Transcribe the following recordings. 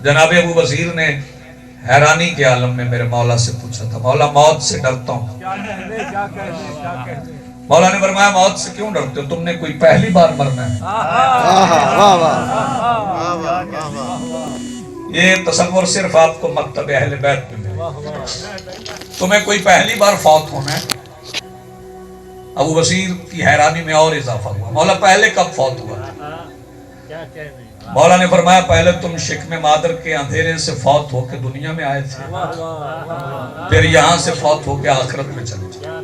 جناب ابو بصیر نے حیرانی کے عالم میں میرے مولا سے پوچھا تھا، مولا موت سے ڈرتا ہوں۔ مولا نے فرمایا موت سے کیوں ڈرتے ہو؟ تم نے کوئی پہلی بار مرنا ہے؟ یہ تصور صرف آپ کو مکتب اہل بیت میں ملے، تمہیں کوئی پہلی بار فوت ہونا ہے؟ ابو بصیر کی حیرانی میں اور اضافہ ہوا، مولا پہلے کب فوت ہوا؟ مولا نے فرمایا پہلے تم شکم مادر کے اندھیرے سے فوت ہو کے دنیا میں آئے تھے، پھر یہاں سے فوت ہو کے آخرت میں چلے جائے۔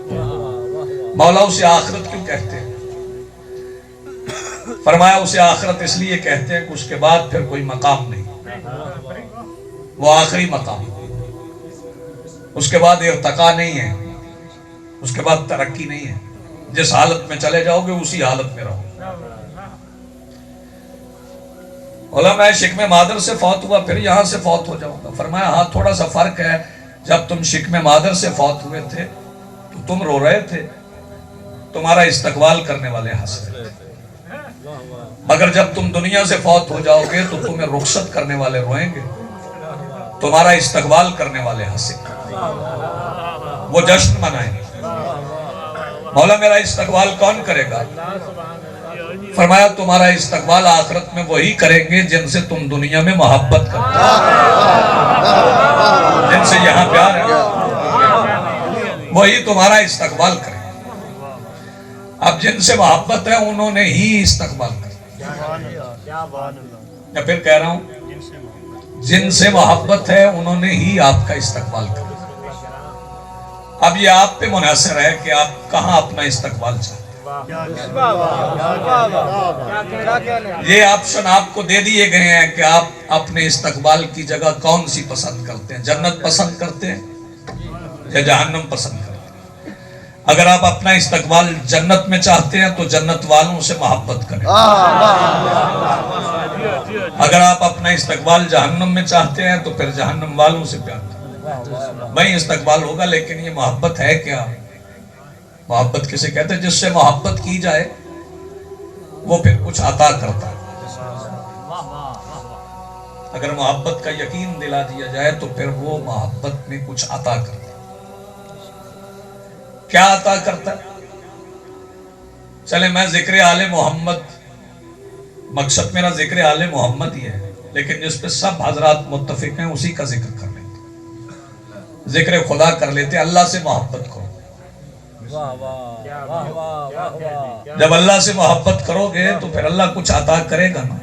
مولا اسے آخرت کیوں کہتے ہیں؟ فرمایا اسے آخرت اس لیے کہتے ہیں کہ اس کے بعد پھر کوئی مقام نہیں، وہ آخری مقام، اس کے بعد ارتقا نہیں ہے، اس کے بعد ترقی نہیں ہے، جس حالت میں چلے جاؤ گے اسی حالت میں رہو۔ مولا میں شکم مادر سے فوت ہوا پھر یہاں سے فوت ہو جاؤں گا۔ فرمایا ہاں تھوڑا سا فرق ہے، جب تم شکم مادر سے فوت ہوئے تھے تو تم رو رہے تھے، تمہارا استقبال کرنے والے ہنس رہے تھے، مگر جب تم دنیا سے فوت ہو جاؤ گے تو تمہیں رخصت کرنے والے روئیں گے، تمہارا استقبال کرنے والے ہنسیں گے، وہ جشن منائیں گے۔ مولا میرا استقبال کون کرے گا؟ فرمایا تمہارا استقبال آخرت میں وہی کریں گے جن سے تم دنیا میں محبت کرتے ہو، جن سے یہاں پیار ہے وہی تمہارا استقبال کریں گے۔ اب جن سے محبت ہے انہوں نے ہی استقبال کرنا، یا پھر کہہ رہا ہوں جن سے محبت ہے انہوں نے ہی آپ کا استقبال کرنا۔ اب یہ آپ پہ منحصر ہے کہ آپ کہاں اپنا استقبال چاہتے ہیں۔ یہ آپشن آپ کو دے دیے گئے ہیں کہ آپ اپنے استقبال کی جگہ کون سی پسند کرتے ہیں، جنت پسند کرتے ہیں یا جہنم پسند کرتے ہیں؟ اگر آپ اپنا استقبال جنت میں چاہتے ہیں تو جنت والوں سے محبت کریں، اگر آپ اپنا استقبال جہنم میں چاہتے ہیں تو پھر جہنم والوں سے پیار کریں۔ وہی استقبال ہوگا، لیکن یہ محبت ہے کیا؟ محبت کسے کہتے ہیں؟ جس سے محبت کی جائے وہ پھر کچھ عطا کرتا ہے۔ اگر محبت کا یقین دلا دیا جائے تو پھر وہ محبت میں کچھ عطا کرتا ہے۔ کیا عطا کرتا ہے؟ چلے میں ذکر آل محمد، مقصد میرا ذکر آل محمد ہی ہے، لیکن جس پہ سب حضرات متفق ہیں اسی کا ذکر کر لیتے، ذکر خدا کر لیتے، اللہ سے محبت کرو۔ جب اللہ سے محبت کرو گے تو پھر اللہ کچھ عطا کرے گا نا،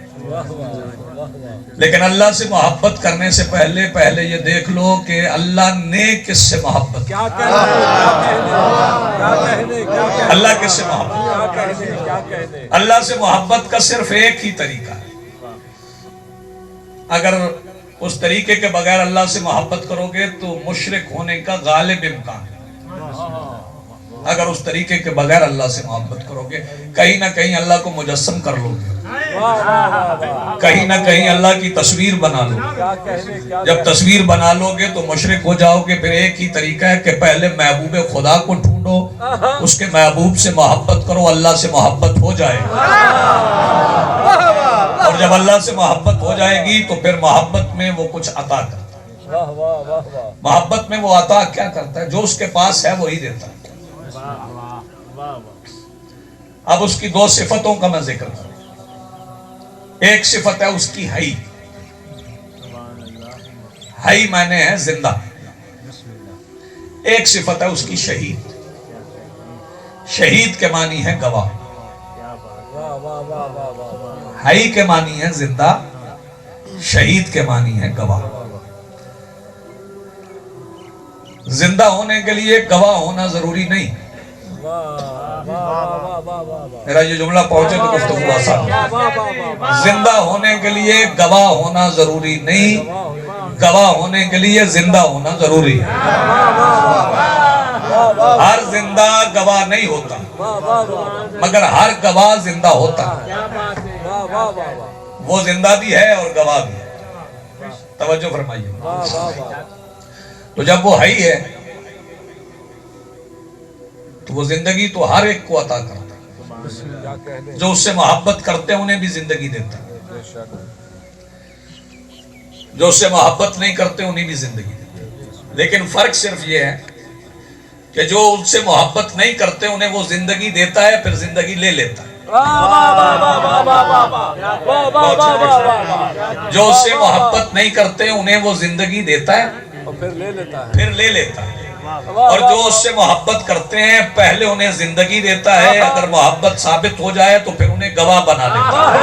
لیکن اللہ سے محبت کرنے سے پہلے یہ دیکھ لو کہ اللہ نے کس سے محبت، اللہ کس سے محبت، اللہ سے محبت کا صرف ایک ہی طریقہ ہے۔ اگر اس طریقے کے بغیر اللہ سے محبت کرو گے تو مشرک ہونے کا غالب امکان ہے۔ اگر اس طریقے کے بغیر اللہ سے محبت کرو گے، کہیں نہ کہیں اللہ کو مجسم کر لو گے، کہیں نہ کہیں اللہ کی تصویر بنا لو گے۔ جب تصویر بنا لو گے تو مشرک ہو جاؤ گے۔ پھر ایک ہی طریقہ ہے کہ پہلے محبوب خدا کو ڈھونڈو، اس کے محبوب سے محبت کرو، اللہ سے محبت ہو جائے، اور جب اللہ سے محبت ہو جائے گی تو پھر محبت میں وہ کچھ عطا کرتا ہے۔ محبت میں وہ عطا کیا کرتا ہے؟ جو اس کے پاس ہے وہی دیتا ہے۔ اب اس کی دو صفتوں کا میں ذکر کروں۔ ایک صفت ہے اس کی حی، حی معنی ہے زندہ۔ ایک صفت ہے اس کی شہید، شہید کے معنی ہے گواہ۔ حی کے معنی ہے زندہ، شہید کے معنی ہے گواہ۔ زندہ ہونے کے لیے گواہ ہونا ضروری نہیں۔ میرا یہ جملہ پہنچے تو گفتگو آسان۔ زندہ ہونے کے لیے گواہ ہونا ضروری نہیں، گواہ ہونے کے لیے زندہ ہونا ضروری ہے۔ ہر زندہ گواہ نہیں ہوتا، مگر ہر گواہ زندہ ہوتا ہے۔ وہ زندہ بھی ہے اور گواہ بھی ہے، توجہ فرمائیے۔ تو جب وہ حی ہے تو وہ زندگی تو ہر ایک کو عطا کرتا ہے، جو اس سے محبت کرتے ہیں انہیں بھی زندگی دیتا ہے۔ جو اس سے محبت نہیں کرتے انہیں بھی زندگی دیتے ہیں، لیکن فرق صرف یہ ہے کہ جو ان سے محبت نہیں کرتے انہیں وہ زندگی دیتا ہے، پھر زندگی لے لیتا ہے۔ جو اس سے محبت نہیں کرتے انہیں وہ زندگی دیتا ہے، پھر لے لیتا ہے، اور جو اس سے محبت کرتے ہیں پہلے انہیں زندگی دیتا ہے، اگر محبت ثابت ہو جائے تو پھر انہیں گواہ بنا لیتا ہے۔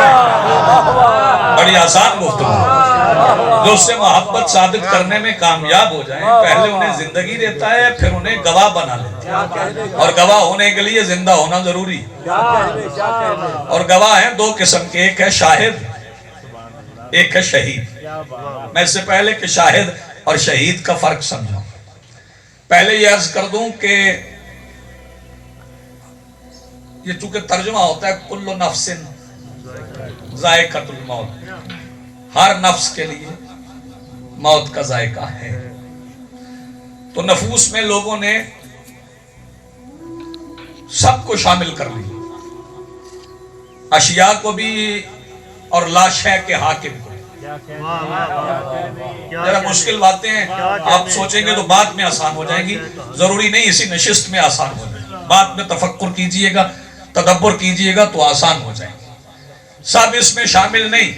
بڑی آسان گفتگو۔ جو اس سے محبت ثابت کرنے میں کامیاب ہو جائیں پہلے انہیں زندگی دیتا ہے، پھر انہیں گواہ بنا لیتا ہے، اور گواہ ہونے کے لیے زندہ ہونا ضروری ہے۔ اور گواہ ہیں دو قسم کے، ایک ہے شاہد، ایک ہے شہید۔ میں اس سے پہلے کہ شاہد اور شہید کا فرق سمجھاؤں، پہلے یہ عرض کر دوں کہ یہ چونکہ ترجمہ ہوتا ہے کل نفس ذائقۃ الموت، ہر نفس کے لیے موت کا ذائقہ ہے، تو نفوس میں لوگوں نے سب کو شامل کر لیا، اشیاء کو بھی اور لا شے کے حاکم کو۔ ذرا مشکل باتیں ہیں، آپ سوچیں گے تو بعد میں آسان ہو جائیں گی، ضروری نہیں اسی نشست میں آسان ہو جائے، بعد میں تفکر کیجئے گا، تدبر کیجئے گا تو آسان ہو جائیں گے۔ سب اس میں شامل نہیں،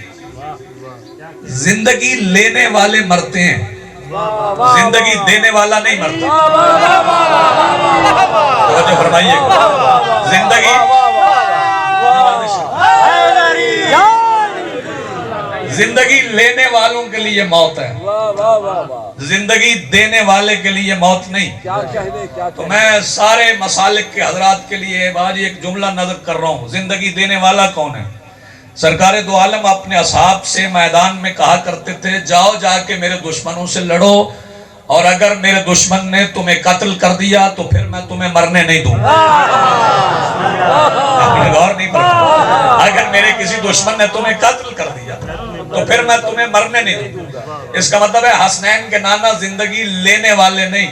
زندگی لینے والے مرتے ہیں، زندگی دینے والا نہیں مرتا۔ توجہ فرمائیے گا، زندگی زندگی لینے والوں کے لیے موت ہے، زندگی دینے والے کے لیے موت نہیں۔ تو میں سارے مسالک کے حضرات کے لیے آج ایک جملہ نظر کر رہا ہوں، زندگی دینے والا کون ہے؟ سرکار دو عالم اپنے اصحاب سے میدان میں کہا کرتے تھے، جاؤ جا کے میرے دشمنوں سے لڑو، اور اگر میرے دشمن نے تمہیں قتل کر دیا تو پھر میں تمہیں مرنے نہیں دوں گا۔ آپ نے غور نہیں فرمایا، اگر میرے کسی دشمن نے تمہیں قتل کر دیا تو پھر میں تمہیں مرنے نہیں دوں گا۔ اس کا مطلب ہے حسنین کے نانا زندگی لینے والے نہیں،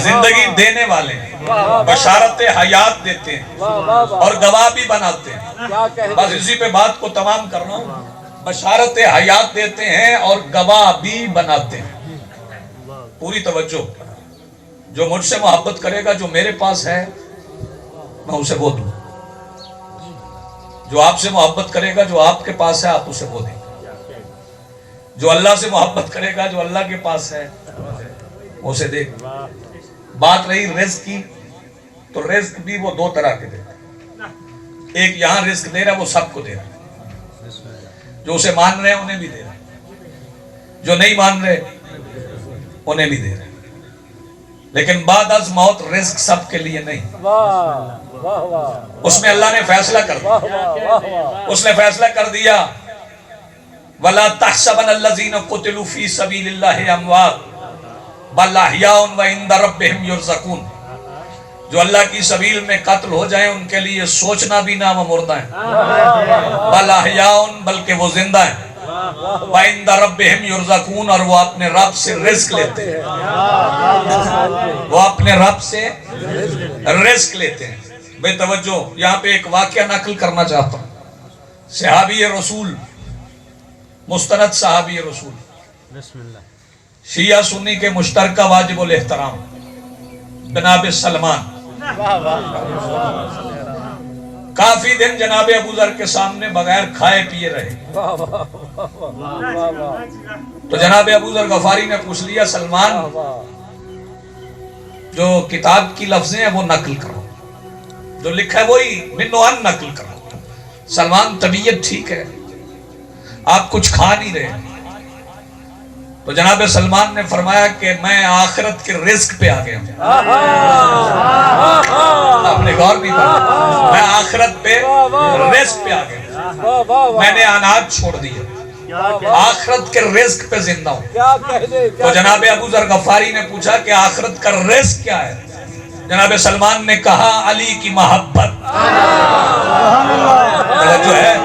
زندگی دینے والے ہیں، بشارت حیات دیتے ہیں اور گواہ بھی بناتے ہیں۔ بس اسی پہ بات کو تمام کر رہا ہوں، بشارت حیات دیتے ہیں اور گواہ بھی بناتے ہیں۔ پوری توجہ، جو مجھ سے محبت کرے گا، جو میرے پاس ہے میں اسے وہ دوں، جو آپ سے محبت کرے گا، جو آپ کے پاس ہے آپ اسے وہ دیں، جو اللہ سے محبت کرے گا، جو اللہ کے پاس ہے اسے دے۔ بات رہی رزق کی، تو رزق بھی وہ دو طرح کے دیتا ہے، ایک یہاں رزق دے رہا ہے وہ سب کو دے رہا ہے، جو اسے مان رہے ہیں انہیں بھی دے رہا ہے، جو نہیں مان رہے انہیں بھی دے رہا ہے، لیکن بعد از موت رزق سب کے لیے نہیں، اس میں اللہ نے فیصلہ کر دیا، اس نے فیصلہ کر دیا وَلَا تَحْسَبَنَ الَّذِينَ قُتِلُوا فِي سَبِيلِ اللَّهِ أَمْوَاتٌ بَلْ أَحْيَاءٌ وَعِندَ رَبِّهِمْ يُرْزَقُونَ۔ جو اللہ کی سبیل میں قتل ہو جائیں ان کے لیے سوچنا بھی نہ وہ مردہ ہیں، بَلْ أَحْيَاءٌ بلکہ وہ زندہ ہیں، وَعِندَ رَبِّهِمْ يُرْزَقُونَ اور وہ اپنے رب سے رزق لیتے ہیں، وہ اپنے رب سے رزق لیتے ہیں۔ بے توجہ، یہاں پہ ایک واقعہ نقل کرنا چاہتا ہوں، صحابی رسول، مستند صحابی رسول، شیعہ سنی کے مشترکہ واجب الاحترام جناب سلمان، کافی دن جناب ابو ذر کے سامنے بغیر کھائے پیے رہے، تو جناب ابو ذر غفاری نے پوچھ لیا، سلمان جو کتاب کی لفظیں ہیں وہ نقل کرو، جو لکھا ہے وہی منو ان نقل کرو۔ سلمان طبیعت ٹھیک ہے، آپ کچھ کھا نہیں رہے، تو جناب سلمان نے فرمایا کہ میں آخرت کے رزق پہ آ گیا ہوں۔ آپ نے غور نہیں کرا، میں آخرت پہ رزق پہ آ گیا ہوں، میں نے اناج چھوڑ دیا، آخرت کے رزق پہ زندہ ہوں۔ تو جناب ابو ذر غفاری نے پوچھا کہ آخرت کا رزق کیا ہے؟ جناب سلمان نے کہا علی کی محبت جو ہے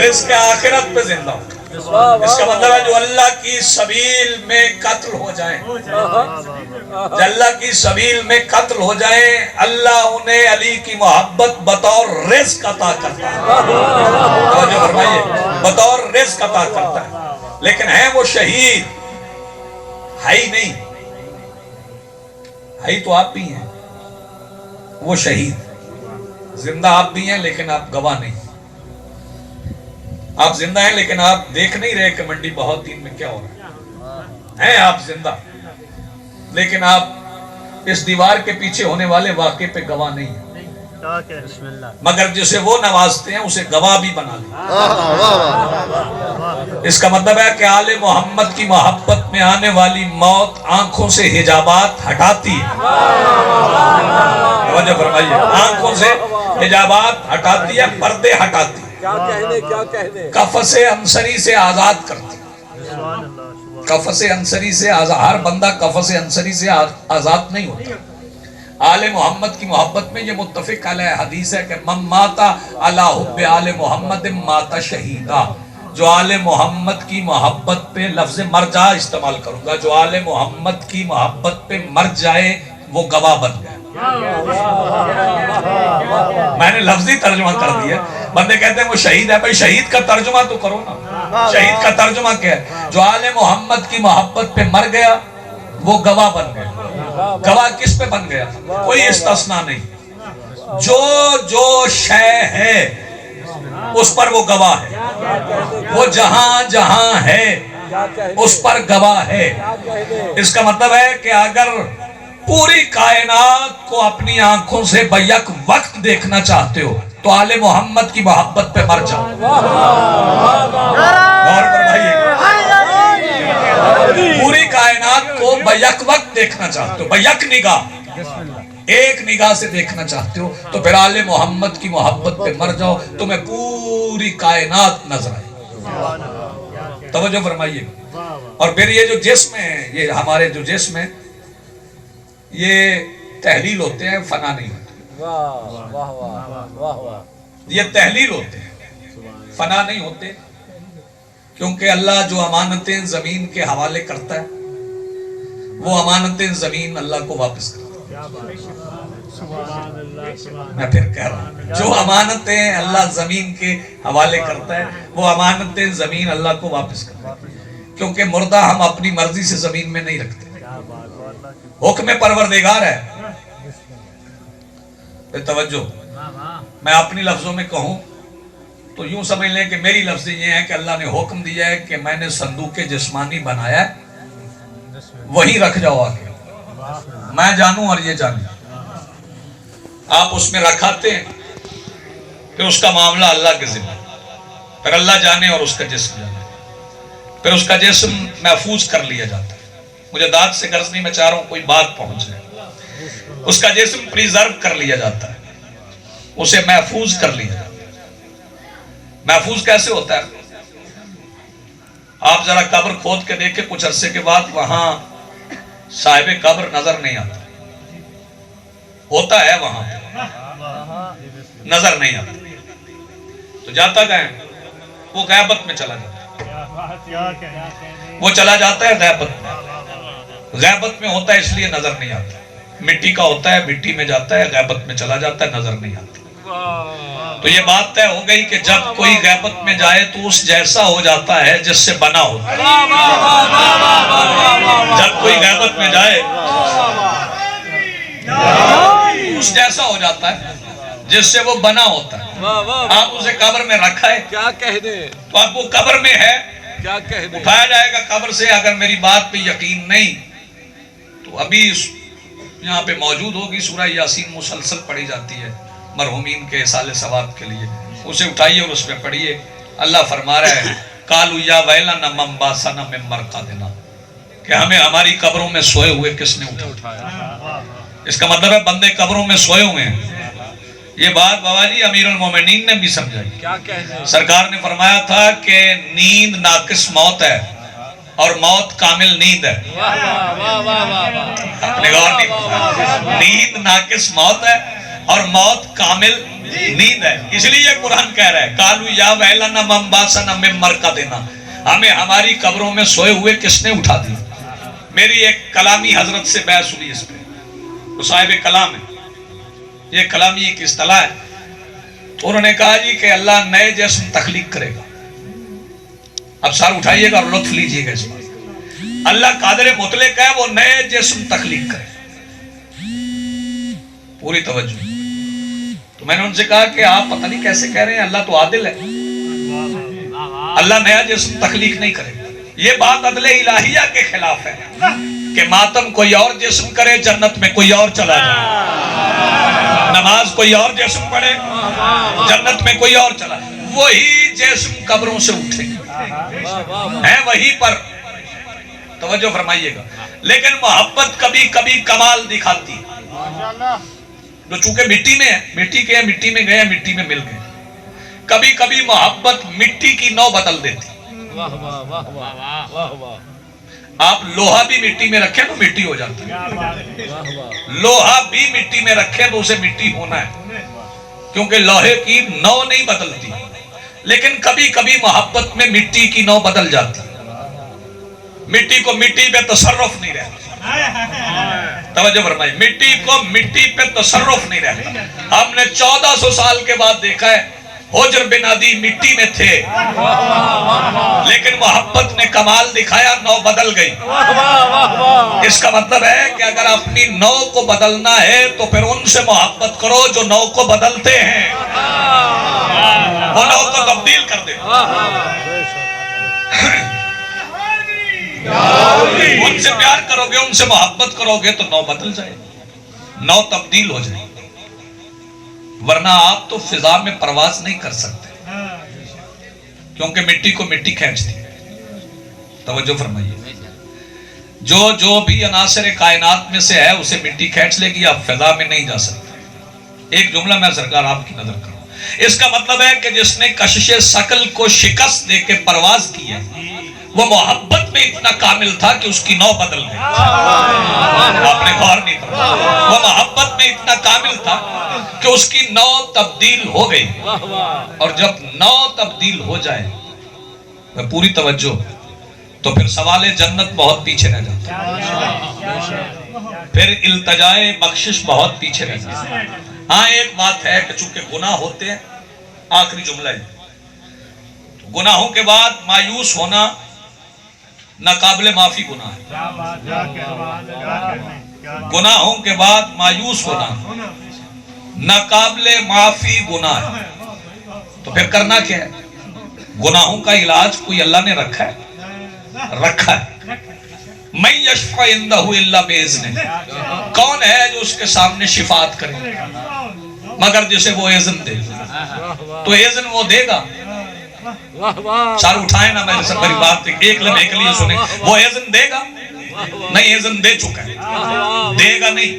رزق آخرت پہ زندہ ہوں۔ اس کا مطلب ہے جو اللہ کی سبیل میں قتل ہو جائیں اللہ کی سبیل میں قتل ہو جائیں اللہ انہیں علی کی محبت بطور رزق عطا کرتا ہے، توجہ فرمائیے، بطور رزق عطا کرتا ہے، لیکن ہے وہ شہید ہے ہی نہیں، ہے تو آپ بھی ہیں، وہ شہید، زندہ آپ بھی ہیں لیکن آپ گواہ نہیں، آپ زندہ ہیں لیکن آپ دیکھ نہیں رہے کہ منڈی بہت دین میں کیا ہو رہا ہے، ہیں آپ زندہ لیکن آپ اس دیوار کے پیچھے ہونے والے واقعے پہ گواہ نہیں ہیں، مگر جسے وہ نوازتے ہیں اسے گواہ بھی بنا لیں۔ اس کا مطلب ہے کہ آل محمد کی محبت میں آنے والی موت آنکھوں سے حجابات ہٹاتی ہے، توجہ فرمائیے، آنکھوں سے حجابات ہٹاتی ہے، پردے ہٹاتی ہے، کیا کہنے قفس انصری سے آزاد کرتی ہے، قفس انصری سے آزاد، ہر بندہ قفس انصری سے آزاد نہیں ہوتا۔ آل محمد کی محبت میں یہ متفق علیہ حدیث ہے کہ من ماتا علی حب آل محمد ماتا شہیدہ، جو آل محمد کی محبت پہ لفظ مرجع استعمال کروں گا، جو آل محمد کی محبت پہ مر جائے وہ گواہ بن گئے۔ میں نے لفظی ترجمہ کر دیا، بندے کہتے ہیں وہ شہید ہے، بھئی شہید کا ترجمہ تو کرو نا، شہید کا ترجمہ کیا ہے؟ جو آل محمد کی محبت پہ مر گیا وہ گواہ بن گیا۔ گواہ کس پہ بن گیا؟ کوئی استثناء نہیں، جو شے ہے اس پر وہ گواہ ہے، وہ جہاں جہاں ہے اس پر گواہ ہے۔ اس کا مطلب ہے کہ اگر پوری کائنات کو اپنی آنکھوں سے بیک وقت دیکھنا چاہتے ہو تو آل محمد کی محبت پہ مر جاؤ۔ غور فرمائیے، پوری کائنات کو بیک وقت دیکھنا چاہتے ہو، بیک نگاہ، ایک نگاہ سے دیکھنا چاہتے ہو تو پھر آل محمد کی محبت پہ مر جاؤ، تمہیں پوری کائنات نظر آئے۔ توجہ فرمائیے، اور پھر یہ جو جسم ہے، یہ ہمارے جو جسم ہے یہ تحلیل ہوتے ہیں، فنا نہیں ہوتے، یہ تحلیل ہوتے ہیں، فنا نہیں ہوتے، کیونکہ اللہ جو امانتیں زمین کے حوالے کرتا ہے وہ امانتیں زمین اللہ کو واپس کرتا ہے۔ میں پھر کہہ رہا ہوں، جو امانتیں اللہ زمین کے حوالے کرتا ہے وہ امانتیں زمین اللہ کو واپس کرتا ہے، کیونکہ مردہ ہم اپنی مرضی سے زمین میں نہیں رکھتے، حکم پروردگار ہے۔ توجہ، میں اپنی لفظوں میں کہوں تو یوں سمجھ لیں کہ میری لفظ یہ ہے کہ اللہ نے حکم دیا ہے کہ میں نے صندوق جسمانی بنایا ہے، وہی رکھ جاؤ آگے، میں جانوں اور یہ جانیں۔ آپ اس میں رکھاتے ہیں، پھر اس کا معاملہ اللہ کے ذمہ، پھر اللہ جانے اور اس کا جسم جانے، پھر اس کا جسم محفوظ کر لیا جاتا ہے۔ مجھے داد سے غرض نہیں، میں چاہ رہا ہوں کوئی بات پہنچ جائے۔ اس کا جسم پریزرو کر لیا جاتا ہے، اسے محفوظ کر لیا جاتا ہے۔ محفوظ کیسے ہوتا ہے؟ آپ ذرا قبر کھود کے دیکھیں، کچھ عرصے کے بعد وہاں صاحب قبر نظر نہیں آتا، ہوتا ہے وہاں نظر نہیں آتا، تو جاتا کہیں وہ غیبت میں چلا جاتا ہے، وہ چلا جاتا ہے غیبت میں، غیبت میں ہوتا ہے اس لیے نظر نہیں آتا، مٹی کا ہوتا ہے، مٹی میں جاتا ہے، غیبت میں چلا جاتا ہے، نظر نہیں آتا۔ تو یہ بات طے ہو گئی کہ جب کوئی غیبت میں جائے تو اس جیسا ہو جاتا ہے جس سے بنا ہوتا ہے۔ جب کوئی غیبت میں جائے اس جیسا ہو جاتا ہے جس سے وہ بنا ہوتا ہے۔ آپ اسے قبر میں رکھا ہے، کیا کہنے، تو آپ وہ قبر میں ہے، کیا کہنے، اٹھایا جائے گا قبر سے۔ اگر میری بات پہ یقین نہیں تو ابھی یہاں پہ موجود ہوگی سورہ یاسین، مسلسل پڑھی جاتی ہے مرحومین کے اصال ثواب کے لیے، اسے اٹھائیے اور اس میں پڑھیے۔ اللہ فرما رہا ہے قالوا یا ویلنا من باسنا من مرقدنا، کہ ہمیں ہماری قبروں میں سوئے ہوئے کس نے اٹھایا۔ اس کا مطلب ہے بندے قبروں میں سوئے ہوئے ہیں۔ یہ بات بابا جی امیر المومنین نے بھی سمجھائی۔ کیا کہنے، سرکار نے فرمایا تھا کہ نیند ناقص موت ہے اور موت کامل نیند ہے۔ آپ نے غور نہیں فرمایا، نیند ناقص موت ہے اور موت کامل نیند ہے، اس لیے یہ قرآن کہہ رہا ہے قالوا یا ویلنا من باسنا من مرقدنا، ہمیں ہماری قبروں میں سوئے ہوئے کس نے اٹھا دیا۔ میری ایک کلامی حضرت سے بحث ہوئی اس پہ، وہ صاحب کلام ہے، یہ کلامی ایک اصطلاح ہے، تو انہوں نے کہا جی کہ اللہ نئے جسم تخلیق کرے گا. اب سر اٹھائیے گا اور لطف لیجیے گا اس بات. اللہ قادر مطلق ہے، وہ نئے جسم تخلیق کرے. پوری توجہ. تو میں نے ان سے کہا کہ آپ پتہ نہیں کیسے کہہ رہے ہیں، اللہ تو عادل ہے، اللہ نیا جسم تخلیق نہیں کرے. یہ بات عدل الہیہ کے خلاف ہے کہ ماتم کوئی اور جسم کرے، جنت میں کوئی اور چلا جائے، نماز کوئی اور جسم پڑھے، جنت میں کوئی اور چلا جائے. وہی جسم قبروں سے اٹھے ہیں وہی پر. توجہ فرمائیے گا. لیکن محبت کبھی کبھی کمال دکھاتی ہے، جو چونکہ مٹی میں ہے، مٹی کے مٹی میں گئے، مٹی میں مل گئے. کبھی کبھی محبت مٹی کی نو بدل دیتی. آپ لوہا بھی مٹی میں رکھیں تو مٹی ہو جاتی ہے، لوہا بھی مٹی میں رکھیں تو اسے مٹی ہونا ہے، کیونکہ لوہے کی نو نہیں بدلتی. لیکن کبھی کبھی محبت میں مٹی کی نو بدل جاتی ہے، مٹی کو مٹی پہ تصرف نہیں رہتا. توجہ فرمائیے، مٹی کو مٹی پہ تصرف نہیں رہتا. ہم نے 1400 سال کے بعد دیکھا ہے حجر بن عدی مٹی میں تھے، لیکن محبت نے کمال دکھایا، نو بدل گئی. اس کا مطلب ہے کہ اگر اپنی نو کو بدلنا ہے تو پھر ان سے محبت کرو جو نو کو بدلتے ہیں، وہ نو کو تبدیل کر دے. ان سے پیار کرو گے، ان سے محبت کرو گے تو نو بدل جائے، نو تبدیل ہو جائے. ورنہ آپ تو فضا میں پرواز نہیں کر سکتے، کیونکہ مٹی کو مٹی کھینچتی. توجہ فرمائیے، جو بھی عناصر کائنات میں سے ہے اسے مٹی کھینچ لے گی، آپ فضا میں نہیں جا سکتے. ایک جملہ میں سرکار آپ کی نظر کروں، اس کا مطلب ہے کہ جس نے کشش ثقل کو شکست دے کے پرواز کی ہے، وہ محبت میں اتنا کامل تھا کہ اس کی نو بدل گئی. آپ نے غور نہیں کرا، وہ محبت میں اتنا کامل تھا کہ اس کی نو تبدیل ہو گئی. اور جب نو تبدیل ہو جائے میں پوری توجہ، تو پھر سوال جنت بہت پیچھے رہ جاتا، پھر التجائے بخشش بہت پیچھے رہ جاتا. ہاں ایک بات ہے کہ چونکہ گناہ ہوتے ہیں، آخری جملہ ہے، گناہوں کے بعد مایوس ہونا ناقابل معافی گناہ ہے. گناہوں کے بعد مایوس ہونا ناقابل معافی گناہ ہے. تو پھر کرنا کیا ہے؟ گناہوں کا علاج کوئی اللہ نے رکھا ہے. من یشفع عندہ الا باذنہ، کون ہے جو اس کے سامنے شفاعت کرے مگر جسے وہ اذن دے. تو اذن وہ دے گا. چار اٹھائیں نا میرے سے بڑی بات، ایک لمحے کے لیے سنیں. وہ اذن دے گا نہیں، اذن دے چکا ہے، دے گا نہیں.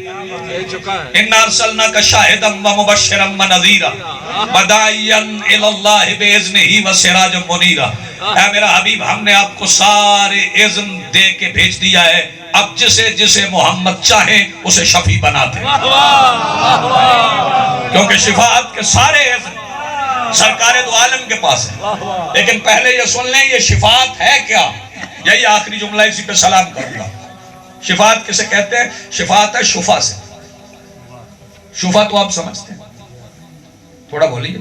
اِنَّا أَرْسَلْنَاكَ شَاهِدًا وَمُبَشِّرًا وَنَذِيرًا وَدَاعِيًا إِلَى اللَّهِ بِإِذْنِهِ وَسِرَاجًا مُنِيرًا. اے میرا حبیب، ہم نے آپ کو سارے اذن دے کے بھیج دیا ہے، اب جسے جسے محمد چاہیں اسے شفیع بنا دیں. کیونکہ شفاعت کے سارے اذن سرکار دو عالم کے پاس ہے. لیکن پہلے یہ سن لیں یہ شفاعت ہے کیا. یہی آخری جملہ، اسی پہ سلام کروں گا. شفاعت کسے کہتے ہیں؟ شفاعت ہے شفا سے. شفا تو آپ سمجھتے ہیں، تھوڑا بولیے.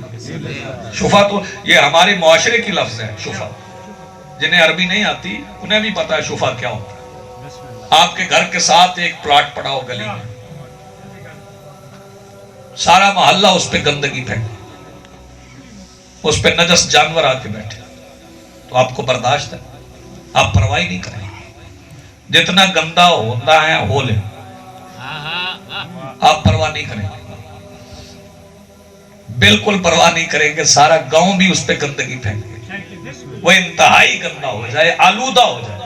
شفا تو یہ ہمارے معاشرے کی لفظ ہے. شفا جنہیں عربی نہیں آتی انہیں بھی پتا ہے شفا کیا ہوتا ہے. آپ کے گھر کے ساتھ ایک پلاٹ پڑا ہو گلی میں، سارا محلہ اس پہ گندگی پھینکا، اس پہ نجس جانور آ کے بیٹھے، تو آپ کو برداشت ہے؟ آپ پرواہ نہیں کریں گے. جتنا گندا ہوتا ہے ہو لے، آپ پرواہ نہیں کریں گے، بالکل پرواہ نہیں کریں گے. سارا گاؤں بھی اس پہ گندگی پھینکے، وہ انتہائی گندا ہو جائے، آلودہ ہو جائے،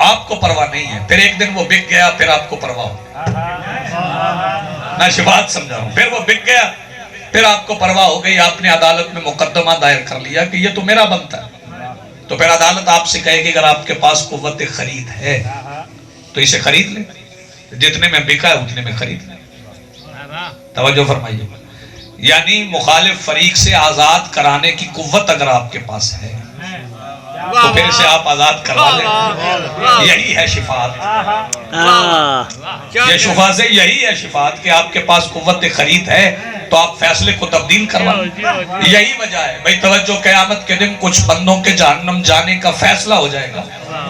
آپ کو پرواہ نہیں ہے. پھر ایک دن وہ بک گیا، پھر آپ کو پرواہ ہو. میں شفاعت سمجھا ہوں. پھر وہ بک گیا، پھر آپ کو پرواہ ہو گئی، آپ نے عدالت میں مقدمہ دائر کر لیا کہ یہ تو میرا بنتا ہے. تو پھر عدالت آپ سے کہے گی اگر آپ کے پاس قوت خرید ہے تو اسے خرید لیں، جتنے میں بکا ہے اتنے میں خرید لیں. توجہ فرمائیے. یعنی مخالف فریق سے آزاد کرانے کی قوت اگر آپ کے پاس ہے تو پھر اسے آپ آزاد کروا لیں. یہی ہے شفاعت. یہ شفا سے یہی ہے شفاعت کہ آپ کے پاس قوت خرید ہے تو آپ فیصلے کو تبدیل کروائیں. یہی وجہ ہے بھئی توجہ. قیامت کے دن کچھ بندوں کے جہنم جانے کا فیصلہ ہو جائے گا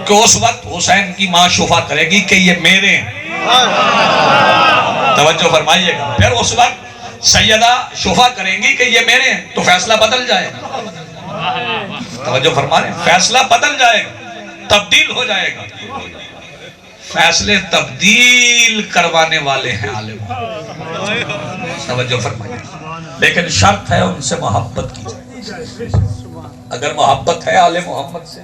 کہ اس وقت حسین کی ماں شفا کرے گی کہ یہ میرے ہیں. توجہ فرمائیے گا. پھر اس وقت سیدہ شفا کریں گی کہ یہ میرے ہیں تو فیصلہ بدل جائے گا. توجہ فرما رہے ہیں. فیصلہ بدل جائے گا, تبدیل ہو جائے گا. فیصلے تبدیل کروانے والے ہیں عالم. توجہ فرمائیے. لیکن شرط ہے ان سے محبت کی جائے. اگر محبت ہے آل محمد سے,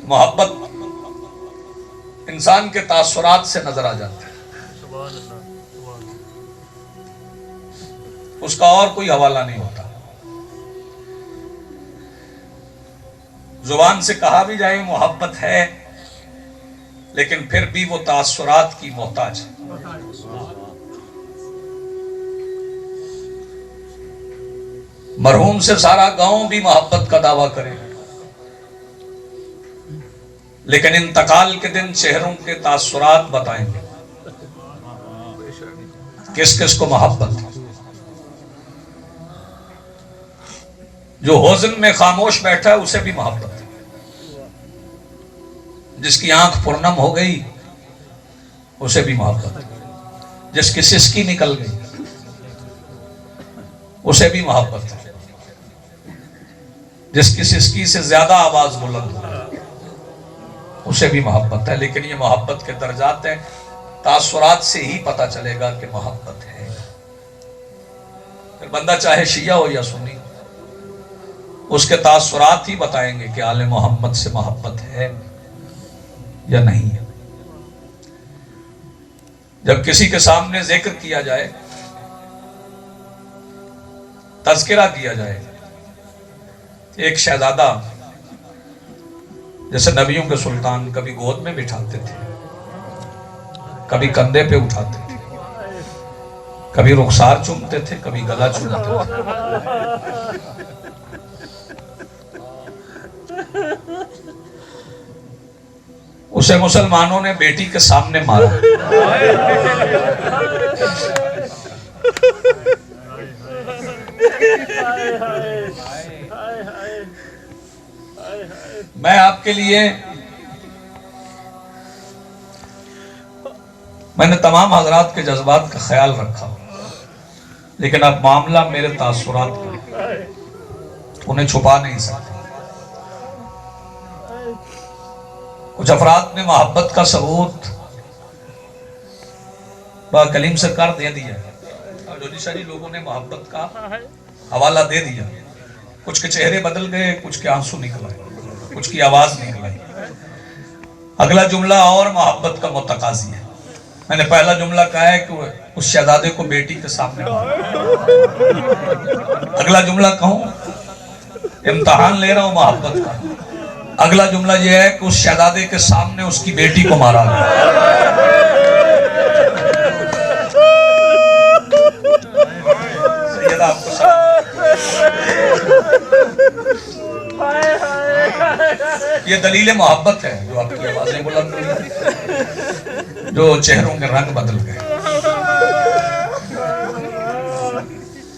محبت انسان کے تاثرات سے نظر آ جاتی ہے. اس کا اور کوئی حوالہ نہیں ہوتا. زبان سے کہا بھی جائے محبت ہے لیکن پھر بھی وہ تاثرات کی محتاج ہے. مرحوم سے سارا گاؤں بھی محبت کا دعویٰ کرے لیکن انتقال کے دن چہروں کے تاثرات بتائیں گے کس کس کو محبت. جو حزن میں خاموش بیٹھا ہے اسے بھی محبت ہے. جس کی آنکھ پرنم ہو گئی اسے بھی محبت ہے. جس کی سسکی نکل گئی اسے بھی محبت ہے. جس کی سسکی سے زیادہ آواز بلند ہو اسے بھی محبت ہے. لیکن یہ محبت کے درجات ہیں. تاثرات سے ہی پتہ چلے گا کہ محبت ہے. پھر بندہ چاہے شیعہ ہو یا سنی, اس کے تاثرات ہی بتائیں گے کہ آل محمد سے محبت ہے یا نہیں ہے. جب کسی کے سامنے ذکر کیا جائے, تذکرہ کیا جائے, ایک شہزادہ جیسے نبیوں کے سلطان کبھی گود میں بٹھاتے تھے, کبھی کندھے پہ اٹھاتے تھے, کبھی رخسار چومتے تھے, کبھی گلا چومتے تھے. اسے مسلمانوں نے بیٹی کے سامنے مارا. میں آپ کے لیے, میں نے تمام حضرات کے جذبات کا خیال رکھا لیکن اب معاملہ میرے تاثرات کا, انہیں چھپا نہیں سکتا. کچھ افراد نے محبت کا ثبوت با کلیم سرکار دے دیا, اور جو ساری لوگوں نے محبت کا حوالہ دے دیا. کچھ کے چہرے بدل گئے, کچھ کے آنسو نکل آئے, کچھ کی آواز نکل آئی. اگلا جملہ اور محبت کا متقاضی ہے. میں نے پہلا جملہ کہا ہے کہ اس شہزادے کو بیٹی کے سامنے مارا. اگلا جملہ کہوں, امتحان لے رہا ہوں محبت کا. اگلا جملہ یہ ہے کہ اس شہزادے کے سامنے اس کی بیٹی کو مارا گیا. سیدہ آپ کو یہ دلیل محبت ہے جو آپ کی آوازیں بلند ہوئی, جو چہروں کے رنگ بدل گئے.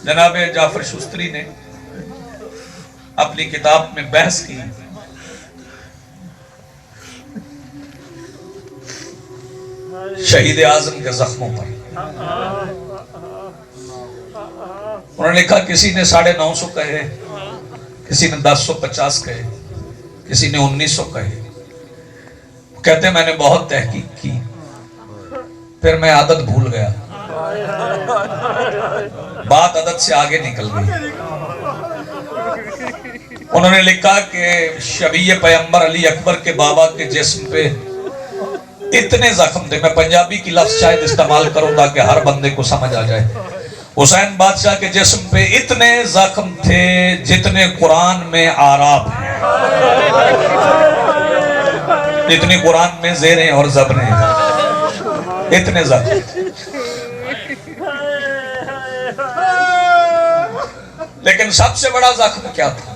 جناب جعفر شستری نے اپنی کتاب میں بحث کی شہید اعظم کے زخموں پر. انہوں نے لکھا کسی نے 950 کہے, کسی نے 1050 کہے, کسی نے 1900 کہے. کہتے میں نے بہت تحقیق کی, پھر میں عدد بھول گیا, بات عدد سے آگے نکل گئی. انہوں نے لکھا کہ شبیہ پیغمبر علی اکبر کے بابا کے جسم پہ اتنے زخم تھے, میں پنجابی کی لفظ شاید استعمال کروں تاکہ ہر بندے کو سمجھ آ جائے. حسین بادشاہ کے جسم پہ اتنے زخم تھے جتنے قرآن میں آراب ہیں, اتنی قرآن میں زیریں اور زبریں, اتنے زخم. لیکن سب سے بڑا زخم کیا تھا؟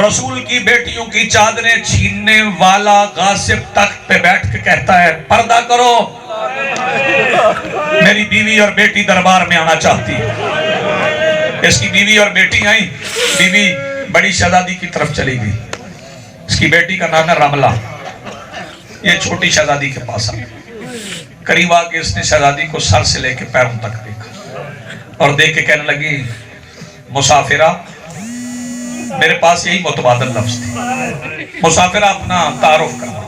رسول کی بیٹیوں کی چادریں چھیننے والا غاصب تخت پہ بیٹھ کے کہتا ہے پردہ کرو، میری بیوی اور بیٹی دربار میں آنا چاہتی ہے۔ اس کی بیوی اور بیٹی آئیں، بیوی بڑی شہزادی کی طرف چلی گئی، اس کی بیٹی کا نام ہے رملہ، یہ چھوٹی شہزادی کے پاس آئی، قریب آ کے اس نے شہزادی کو سر سے لے کے پیروں تک دیکھا اور دیکھ کے کہنے لگی مسافرہ، میرے پاس یہی متبادل لفظ تھی، مسافرہ اپنا تعارف کرنا۔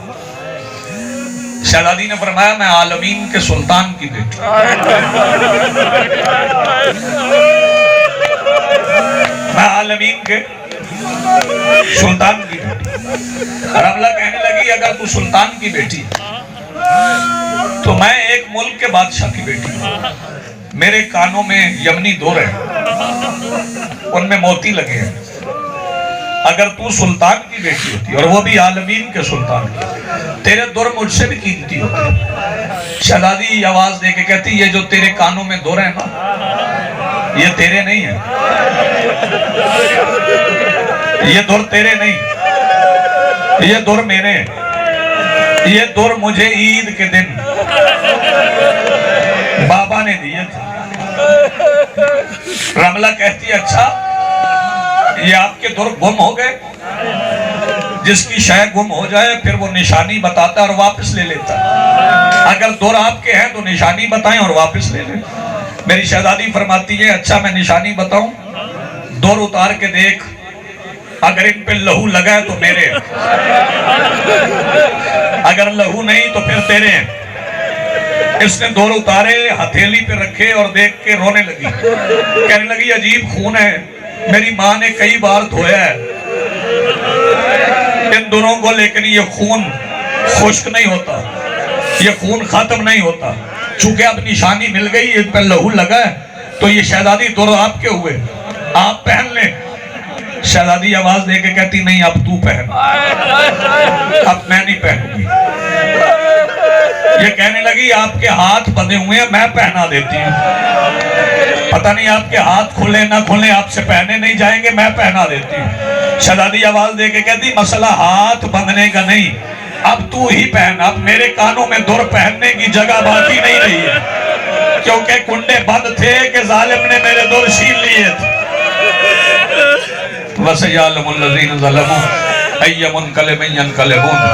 شہزادی نے فرمایا میں عالمین کے سلطان کی بیٹی، میں عالمین کے سلطان کی بیٹی۔ رملہ کہنے لگی اگر تو سلطان کی بیٹی تو میں ایک ملک کے بادشاہ کی بیٹی ہوں، میرے کانوں میں یمنی دور ہیں، ان میں موتی لگے ہیں، اگر تو سلطان کی بیٹی ہوتی اور وہ بھی عالمین کے سلطان کی، تیرے دور مجھ سے بھی قیمتی ہوتے۔ شہزادی آواز دے کے کہتی یہ جو تیرے کانوں میں دور ہیں نا، یہ تیرے نہیں ہیں، یہ دور تیرے نہیں، یہ دور میرے ہیں، یہ دور مجھے عید کے دن بابا نے دیے تھے۔ رملہ کہتی اچھا یہ آپ کے دور گم ہو گئے؟ جس کی شے گم ہو جائے پھر وہ نشانی بتاتا اور واپس لے لیتا، اگر دور آپ کے ہیں تو نشانی بتائیں اور واپس لے لیں۔ میری شہزادی فرماتی ہے اچھا میں نشانی بتاؤں؟ دور اتار کے دیکھ، اگر ان پہ لہو لگا ہے تو میرے ہیں، اگر لہو نہیں تو پھر تیرے ہیں۔ اس نے دور اتارے، ہتھیلی پہ رکھے اور دیکھ کے رونے لگی، کہنے لگی عجیب خون ہے، میری ماں نے کئی بار دھویا ہے ان دونوں کو، لیکن یہ خون خشک نہیں ہوتا، یہ خون ختم نہیں ہوتا، چونکہ اب نشانی مل گئی، ان پر لہو لگا ہے تو یہ شہزادی دور آپ کے ہوئے، آپ پہن لیں۔ شہزادی آواز دے کے کہتی نہیں اب تو پہن، اب میں نہیں پہنوں گی۔ یہ کہنے لگی آپ کے ہاتھ بندھے ہوئے ہیں، میں پہنا دیتی ہوں، پتہ نہیں آپ کے ہاتھ کھلے نہ کھلے، آپ سے پہنے نہیں جائیں گے، میں پہنا دیتی ہوں۔ شہزادی آواز دے کے کہتی مسئلہ ہاتھ بندھنے کا نہیں، اب تو ہی پہن، اب میرے کانوں میں دور پہننے کی جگہ باقی نہیں رہی ہے، کیونکہ کنڈے بند تھے کہ ظالم نے میرے دور چھین لیے تھے۔ وَسَيَعْلَمُ الَّذِينَ ظَلَمُوا أَيَّ مُنْقَلِبٍ يَنْقَلِبُونَ۔